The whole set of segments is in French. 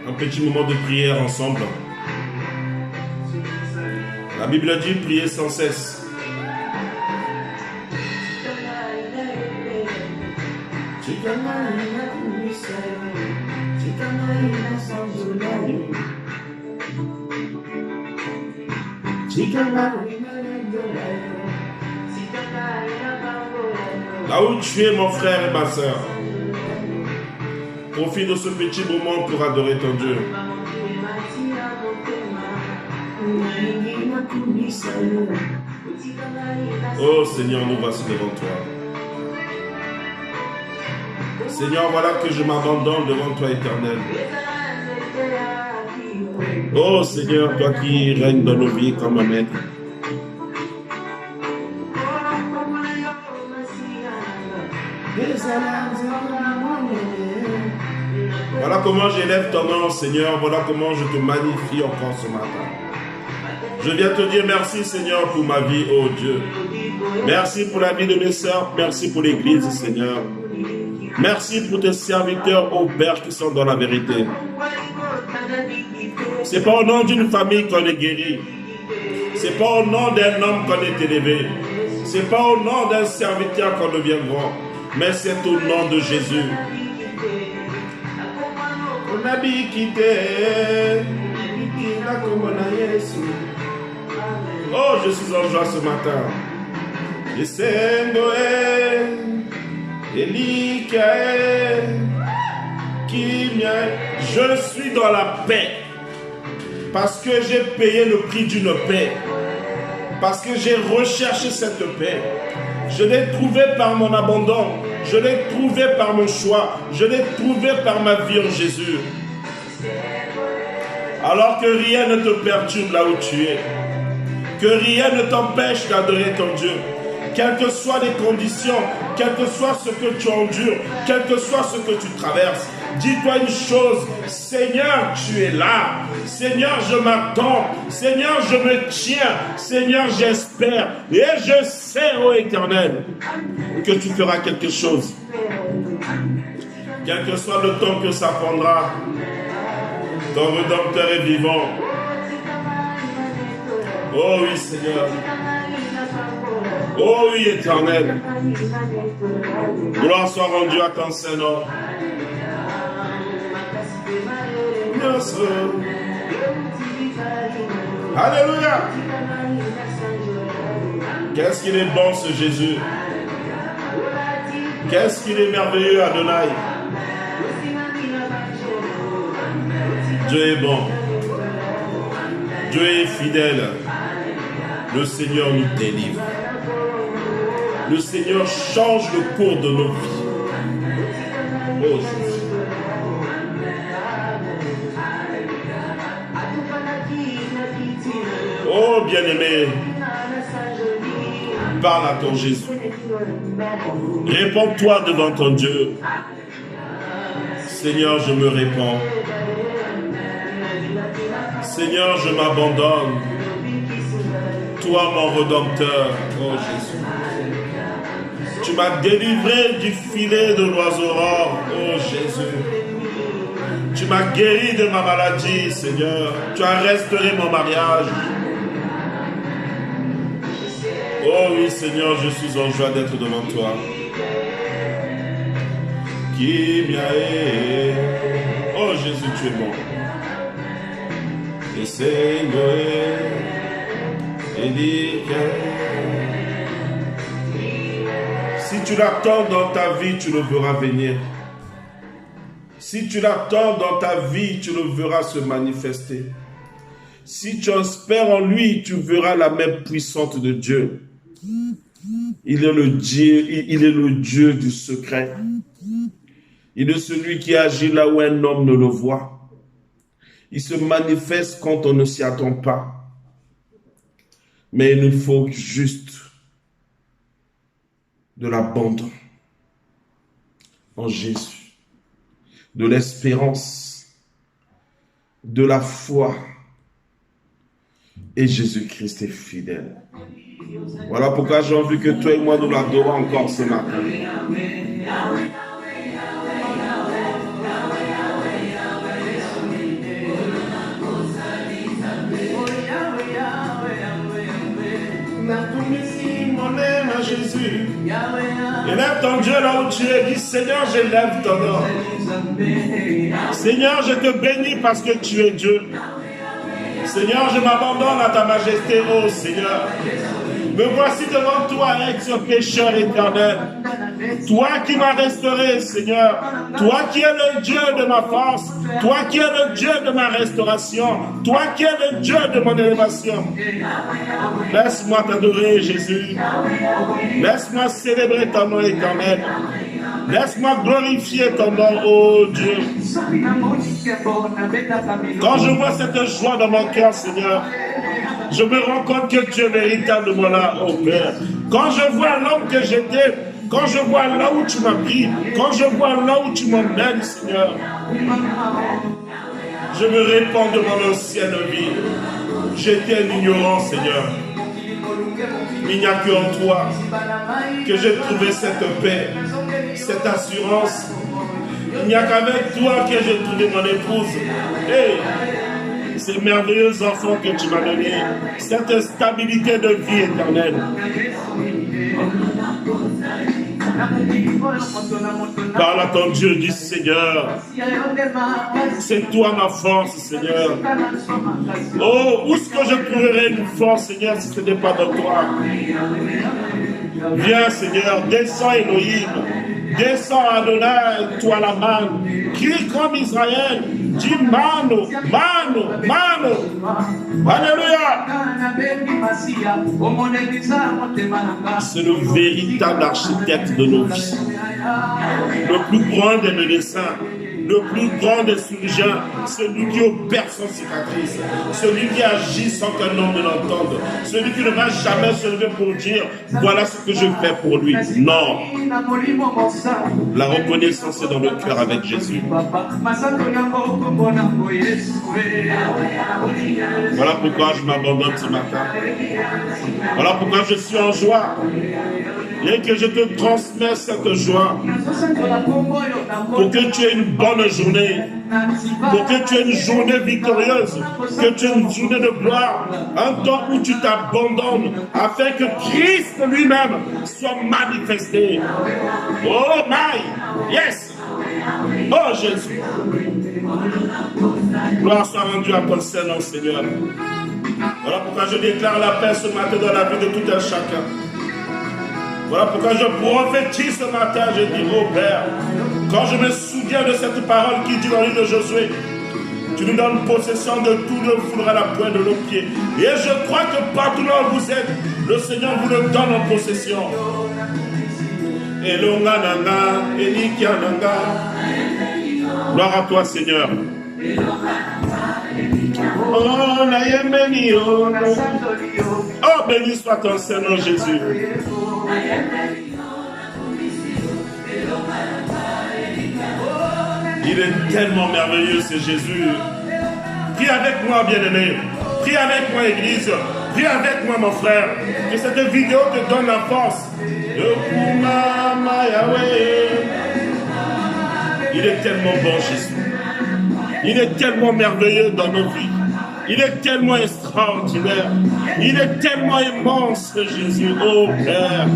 Un petit moment de prière ensemble. La Bible dit prier sans cesse. Là où tu es, mon frère et ma soeur, profite de ce petit moment pour adorer ton Dieu. Oh Seigneur, nous voici devant toi. Seigneur, voilà que je m'abandonne devant toi, Éternel. Oh Seigneur, toi qui règnes dans nos vies comme un maître. Voilà comment j'élève ton nom, Seigneur. Voilà comment je te magnifie encore ce matin. Je viens te dire merci, Seigneur, pour ma vie, oh Dieu. Merci pour la vie de mes sœurs. Merci pour l'église, Seigneur. Merci pour tes serviteurs, ô Père, qui sont dans la vérité. C'est pas au nom d'une famille qu'on est guéri. C'est pas au nom d'un homme qu'on est élevé. C'est pas au nom d'un serviteur qu'on devient grand. Mais c'est au nom de Jésus. Oh, je suis en joie ce matin. Je suis dans la paix. Parce que j'ai payé le prix d'une paix. Parce que j'ai recherché cette paix. Je l'ai trouvée par mon abandon. Je l'ai trouvée par mon choix. Je l'ai trouvée par ma vie en Jésus. Alors que rien ne te perturbe là où tu es. Que rien ne t'empêche d'adorer ton Dieu. Quelles que soient les conditions, quel que soit ce que tu endures, quel que soit ce que tu traverses, dis-toi une chose, Seigneur, tu es là. Seigneur, je m'attends. Seigneur, je me tiens. Seigneur, j'espère. Et je sais, ô Éternel, que tu feras quelque chose. Quel que soit le temps que ça prendra, ton Rédempteur est vivant. Oh oui, Seigneur. Oh oui, Éternel. Gloire soit rendue à ton Seigneur. Yes. Alléluia. Qu'est-ce qu'il est bon ce Jésus. Qu'est-ce qu'il est merveilleux, Adonai. Dieu est bon. Dieu est fidèle. Le Seigneur nous délivre. Le Seigneur change le cours de nos vies. Oh Jésus. Oh bien-aimé, parle à ton Jésus. Réponds-toi devant ton Dieu. Seigneur, je me répands. Seigneur, je m'abandonne. Toi, mon Rédempteur, oh Jésus. Tu m'as délivré du filet de l'oiseau-rore, oh Jésus. Tu m'as guéri de ma maladie, Seigneur. Tu as restauré mon mariage. Oh oui, Seigneur, je suis en joie d'être devant toi. Oh Jésus, tu es bon. Et Seigneur, si tu l'attends dans ta vie, tu le verras venir. Si tu l'attends dans ta vie, tu le verras se manifester. Si tu espères en lui, tu verras la main puissante de Dieu. Il est le Dieu du secret. Il est celui qui agit là où un homme ne le voit. Il se manifeste quand on ne s'y attend pas. Mais il nous faut juste de l'abandon en Jésus, de l'espérance, de la foi, Et Jésus-Christ est fidèle. Voilà pourquoi j'ai envie que toi et moi nous l'adorons encore ce matin. À Jésus. Élève ton Dieu là où tu es. Dis Seigneur, je lève ton nom. Seigneur, je te bénis parce que tu es Dieu. Seigneur, je m'abandonne à ta majesté, oh Seigneur. Me voici devant toi, ex-pécheur éternel. Toi qui m'as restauré, Seigneur. Toi qui es le Dieu de ma force. Toi qui es le Dieu de ma restauration. Toi qui es le Dieu de mon élévation. Laisse-moi t'adorer, Jésus. Laisse-moi célébrer ton nom éternel. Laisse-moi glorifier ton nom, oh Dieu. Quand je vois cette joie dans mon cœur, Seigneur, je me rends compte que tu es véritablement là, oh Père. Quand je vois l'homme que j'étais, quand je vois là où tu m'as pris, quand je vois là où tu m'emmènes, Seigneur, je me répands de mon ancienne vie. J'étais un ignorant, Seigneur. Il n'y a qu'en toi que j'ai trouvé cette paix, cette assurance. Il n'y a qu'avec toi que j'ai trouvé mon épouse. Hey, ces merveilleux enfants que tu m'as donnés, cette stabilité de vie éternelle. Parle à ton Dieu, dis Seigneur, c'est toi ma force, Seigneur. Oh, où est-ce que je trouverai une force, Seigneur, si ce n'est pas de toi? Viens, Seigneur, descends Elohim, descends Adonai, toi la manne, crie comme Israël, dis Mano, Mano, Mano. Alléluia. C'est le véritable architecte de nos vies, le plus grand des médecins, le plus grand des chirurgiens, celui qui opère sans cicatrice, celui qui agit sans qu'un homme ne l'entende, celui qui ne va jamais se lever pour dire voilà ce que je fais pour lui. Non. La reconnaissance est dans le cœur avec Jésus. Voilà pourquoi je m'abandonne ce matin. Voilà pourquoi je suis en joie. Et que je te transmets cette joie pour que tu aies une bonne journée, pour que tu aies une journée victorieuse, que tu aies une journée de gloire, un temps où tu t'abandonnes afin que Christ lui-même soit manifesté. Oh my, yes, oh Jésus, gloire soit rendue à ton Seigneur, Seigneur. Voilà pourquoi je déclare la paix ce matin dans la vie de tout un chacun. Voilà pourquoi je prophétise ce matin, je dis, oh Père, quand je me souviens de cette parole qui dit dans le livre de Josué, tu nous donnes possession de tout, nous foulera la pointe de nos pieds. Et je crois que partout là où vous êtes, le Seigneur vous le donne en possession. Elonga nanga, Elikia nanga. Gloire à toi, Seigneur. Oh, la yemeni, oh, oh, béni soit ton Seigneur Jésus. Il est tellement merveilleux, ce Jésus. Prie avec moi, bien-aimé. Prie avec moi, Église. Prie avec moi, mon frère. Que cette vidéo te donne la force. Il est tellement bon, Jésus. Il est tellement merveilleux dans nos vies. Il est tellement extraordinaire. Il est tellement immense, Jésus. Oh Père.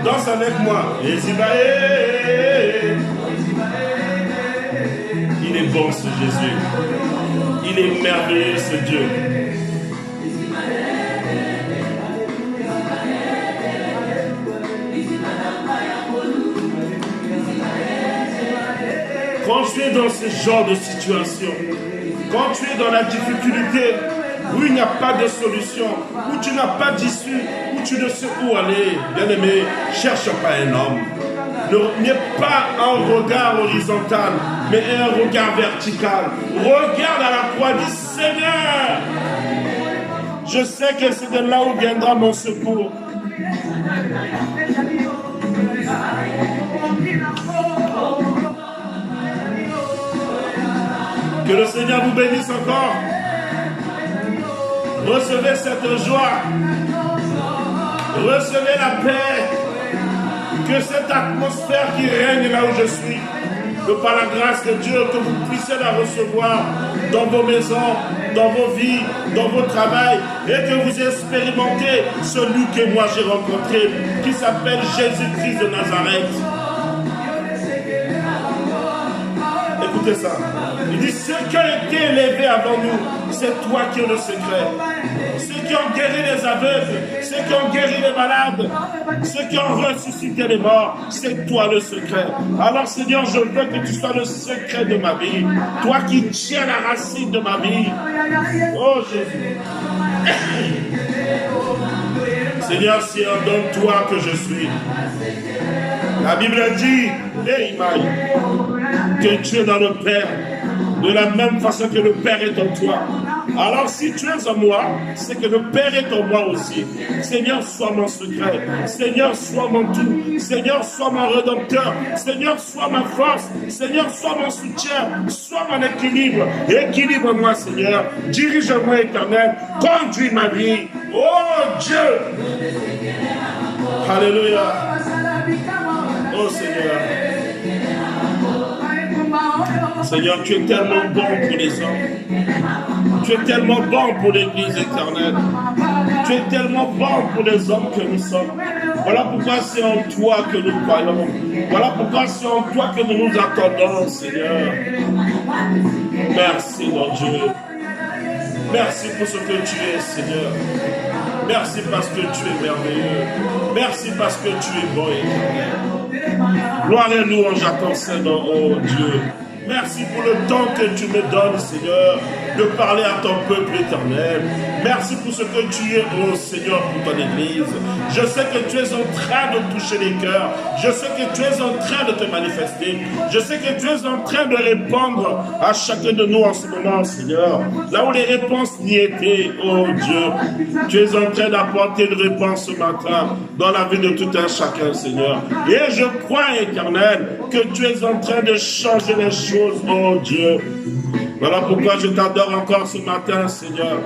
Danse avec moi. Il est bon, ce Jésus. Il est merveilleux, ce Dieu. Quand tu es dans ce genre de situation, quand tu es dans la difficulté, où il n'y a pas de solution, où tu n'as pas d'issue, où tu ne sais où aller. Bien-aimé, cherche pas un homme. N'aie pas un regard horizontal, mais un regard vertical. Regarde à la croix, dis Seigneur, je sais que c'est de là où viendra mon secours. Que le Seigneur vous bénisse encore. Recevez cette joie. Recevez la paix. Que cette atmosphère qui règne là où je suis, que par la grâce de Dieu, que vous puissiez la recevoir dans vos maisons, dans vos vies, dans vos travails, et que vous expérimentez celui que moi j'ai rencontré, qui s'appelle Jésus-Christ de Nazareth. Écoutez ça. Il dit, ce qui a été élevé avant nous, c'est toi qui es le secret. Ceux qui ont guéri les aveugles, ceux qui ont guéri les malades, ceux qui ont ressuscité les morts, c'est toi le secret. Alors Seigneur, je veux que tu sois le secret de ma vie. Toi qui tiens la racine de ma vie. Oh Jésus. Seigneur, c'est en toi que je suis. La Bible dit, que tu es dans le Père, de la même façon que le Père est en toi. Alors si tu es en moi, c'est que le Père est en moi aussi. Seigneur, sois mon secret. Seigneur, sois mon tout. Seigneur, sois mon rédempteur. Seigneur, sois ma force. Seigneur, sois mon soutien. Sois mon équilibre. Équilibre-moi, Seigneur. Dirige-moi, Éternel. Conduis ma vie. Oh Dieu. Alléluia. Oh Seigneur. Seigneur, tu es tellement bon pour les hommes. Tu es tellement bon pour l'Église éternelle. Tu es tellement bon pour les hommes que nous sommes. Voilà pourquoi c'est en toi que nous croyons. Voilà pourquoi c'est en toi que nous nous attendons, Seigneur. Merci, mon Dieu. Merci pour ce que tu es, Seigneur. Merci parce que tu es merveilleux. Merci parce que tu es bon, éternel. Gloire et louange à ton Seigneur, oh Dieu. Merci pour le temps que tu me donnes, Seigneur, de parler à ton peuple éternel. Merci pour ce que tu es, oh Seigneur, pour ton Église. Je sais que tu es en train de toucher les cœurs. Je sais que tu es en train de te manifester. Je sais que tu es en train de répondre à chacun de nous en ce moment, Seigneur. Là où les réponses n'y étaient, oh Dieu, tu es en train d'apporter une réponse ce matin dans la vie de tout un chacun, Seigneur. Et je crois, éternel, que tu es en train de changer les choses, oh Dieu. Voilà pourquoi je t'adore encore ce matin, Seigneur.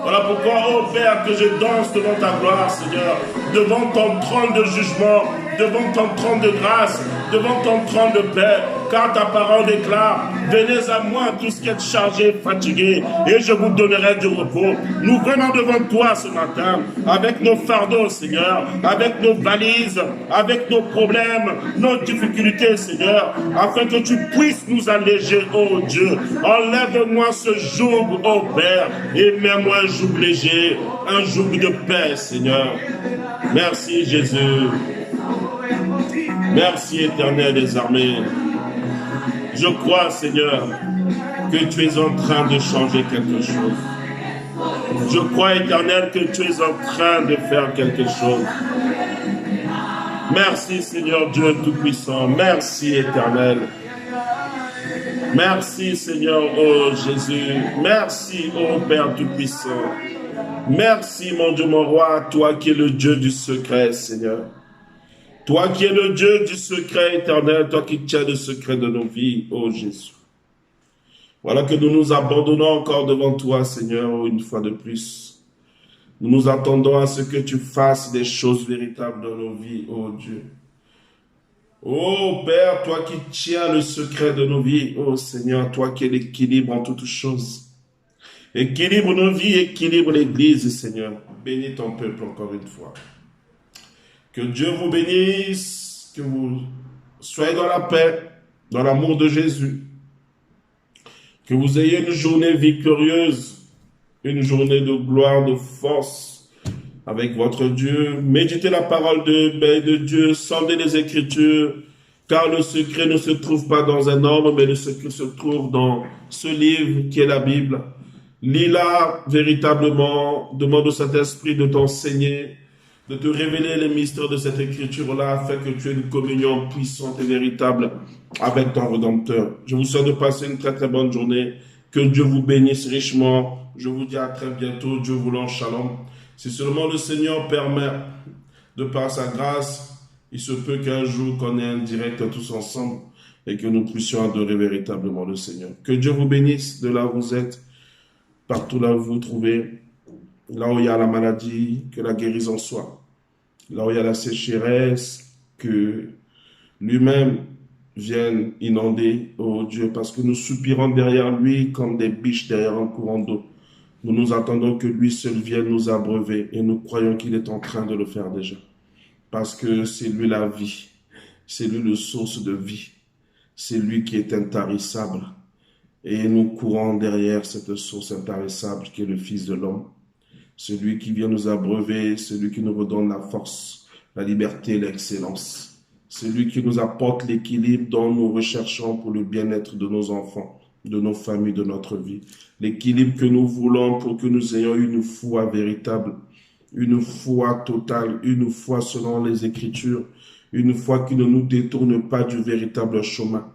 Voilà pourquoi, oh Père, que je danse devant ta gloire, Seigneur, devant ton trône de jugement, devant ton trône de grâce, devant ton trône de paix, car ta parole déclare, venez à moi tous qui êtes chargés, fatigués, et je vous donnerai du repos. Nous venons devant toi ce matin, avec nos fardeaux, Seigneur, avec nos valises, avec nos problèmes, nos difficultés, Seigneur, afin que tu puisses nous alléger, oh Dieu. Enlève-moi ce joug, oh Père, et mets-moi un joug léger, un joug de paix, Seigneur. Merci, Jésus. Merci, Éternel des armées. Je crois, Seigneur, que tu es en train de changer quelque chose. Je crois, Éternel, que tu es en train de faire quelque chose. Merci, Seigneur Dieu Tout-Puissant. Merci, Éternel. Merci, Seigneur, oh Jésus. Merci, oh Père Tout-Puissant. Merci, mon Dieu, mon roi, toi qui es le Dieu du secret, Seigneur. Toi qui es le Dieu du secret éternel, toi qui tiens le secret de nos vies, oh Jésus. Voilà que nous nous abandonnons encore devant toi, Seigneur, une fois de plus. Nous nous attendons à ce que tu fasses des choses véritables dans nos vies, oh Dieu. Oh Père, toi qui tiens le secret de nos vies, oh Seigneur, toi qui es l'équilibre en toutes choses. Équilibre nos vies, équilibre l'Église, Seigneur. Bénis ton peuple encore une fois. Que Dieu vous bénisse, que vous soyez dans la paix, dans l'amour de Jésus. Que vous ayez une journée victorieuse, une journée de gloire, de force avec votre Dieu. Méditez la parole de Dieu, sondez les Écritures, car le secret ne se trouve pas dans un homme, mais le secret se trouve dans ce livre qui est la Bible. Lis-la véritablement, demande au Saint-Esprit de t'enseigner, de te révéler les mystères de cette écriture-là, afin que tu aies une communion puissante et véritable avec ton Rédempteur. Je vous souhaite de passer une très très bonne journée. Que Dieu vous bénisse richement. Je vous dis à très bientôt. Dieu voulant, shalom. Si seulement le Seigneur permet, de par sa grâce, il se peut qu'un jour qu'on ait un direct tous ensemble et que nous puissions adorer véritablement le Seigneur. Que Dieu vous bénisse de là où vous êtes, partout là où vous vous trouvez, là où il y a la maladie, que la guérison soit. Là où il y a la sécheresse, que lui-même vienne inonder, oh Dieu, parce que nous soupirons derrière lui comme des biches derrière un courant d'eau. Nous nous attendons que lui seul vienne nous abreuver et nous croyons qu'il est en train de le faire déjà. Parce que c'est lui la vie, c'est lui le source de vie, c'est lui qui est intarissable. Et nous courons derrière cette source intarissable qui est le Fils de l'homme. Celui qui vient nous abreuver, celui qui nous redonne la force, la liberté, l'excellence. Celui qui nous apporte l'équilibre dont nous recherchons pour le bien-être de nos enfants, de nos familles, de notre vie. L'équilibre que nous voulons pour que nous ayons une foi véritable, une foi totale, une foi selon les Écritures, une foi qui ne nous détourne pas du véritable chemin.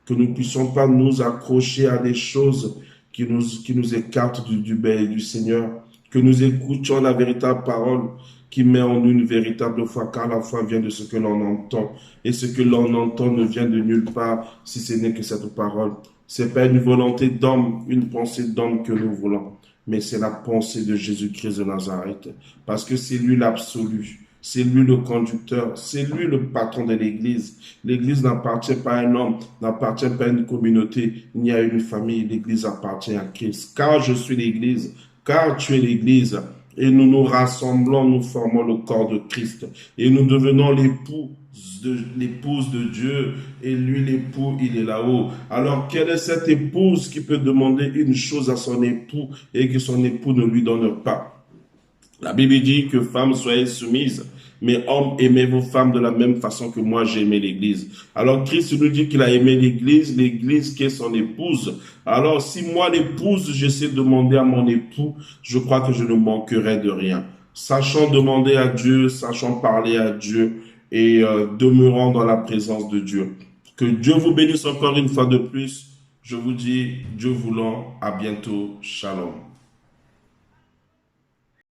Que nous ne puissions pas nous accrocher à des choses qui nous écartent du du Seigneur. Que nous écoutions la véritable parole qui met en nous une véritable foi, car la foi vient de ce que l'on entend. Et ce que l'on entend ne vient de nulle part, si ce n'est que cette parole. C'est pas une volonté d'homme, une pensée d'homme que nous voulons, mais c'est la pensée de Jésus-Christ de Nazareth. Parce que c'est lui l'absolu. C'est lui le conducteur, c'est lui le patron de l'Église. L'Église n'appartient pas à un homme, n'appartient pas à une communauté, ni à une famille. L'Église appartient à Christ. Car je suis l'Église, car tu es l'Église, et nous nous rassemblons, nous formons le corps de Christ, et nous devenons l'épouse de Dieu, et lui l'époux, il est là-haut. Alors, quelle est cette épouse qui peut demander une chose à son époux et que son époux ne lui donne pas? La Bible dit que femmes soyez soumises, mais hommes, aimez vos femmes de la même façon que moi j'ai aimé l'Église. Alors Christ nous dit qu'il a aimé l'Église, l'Église qui est son épouse. Alors si moi l'épouse, j'essaie de demander à mon époux, je crois que je ne manquerai de rien. Sachant demander à Dieu, sachant parler à Dieu et demeurant dans la présence de Dieu. Que Dieu vous bénisse encore une fois de plus. Je vous dis, Dieu voulant, à bientôt. Shalom.